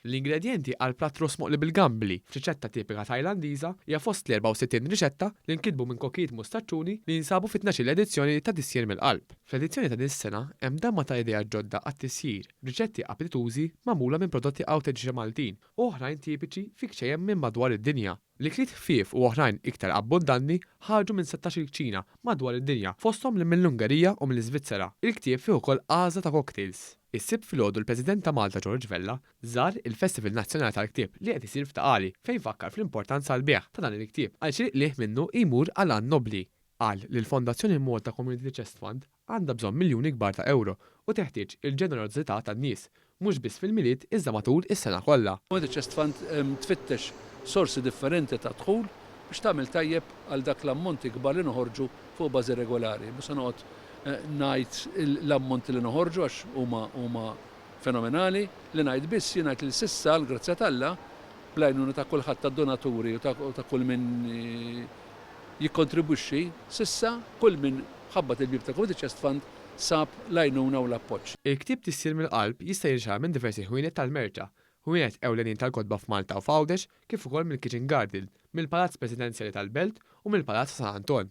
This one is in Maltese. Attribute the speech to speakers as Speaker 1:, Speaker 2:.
Speaker 1: L-ingredjenti għal platt rosmoq li bil-gambli f'riċetta tipika Tajlandiża hija fost l-64 riċetta li nkitbu minn kokijiet mustaċċuni li jinsabu fit-12 edizzjoni ta' Tissjer mill-qalb. Fl-edizzjoni ta' dis-sena hemm damma ta' idea ġodda għat-tissjir, riċetti appetitużi magħmula minn prodotti awtentiċi Maltin u oħrajn tipiċi fi kċejjem minn madwar id-dinja. L-ikliet ħfief u oħrajn iktar abbondanti ħarġu minn 16 ċina madwar id-dinja fosthom li mill-Ungerija u mill-Iżvizzera. Il-ktieb fih ukoll għażla ta' cocktails. Is-sibt filgħodu l-President ta' Malta George Vella żar il-Festival Nazzjonali tal-Ktieb li qed isir f'Taqali fejn fakkar fl-importanza għall beħ ta' dan il-ktieb għal xi liħ minnu jmur għal għan nobli. Qal li l-Fondazzjoni Malta Community Chest Fund għandha bżonn miljuni kbar ta' euro u teħtieġ il-ġenerożità tan-nies mhux biss fil-miliet iżda matul is-sena kollha.
Speaker 2: Community Chest Fund tfittex sorsi differenti ta' dħul biex tagħmel tajjeb għal dak l-ammonti kbar li noħorġu fuq bażi regolari. Mhux noqgħod ngħid l-ammonti li noħorġu għax huma fenomenali li ngħid biss jingħid li s'issa l-grazzja tal-Alla bl-għajnuna ta' kulħadd tad-donaturi u ta' kull min jikkontribwixxi, s'issa kull min ħabbat il-bib ta' Community Chest Fund sab l-għajnuna u l-appoġġ.
Speaker 1: Il-ktieb Tissjer mill-qalb jista' jinxar minn diversi ħwienet tal-merċa, ħwienet ewlenin tal-Kotba f'Malta u f'Għawdex kif ukoll mill-Kitchen Garden, mill-Palazz Presidenzjali tal-Belt u mill-Palazz San Anton.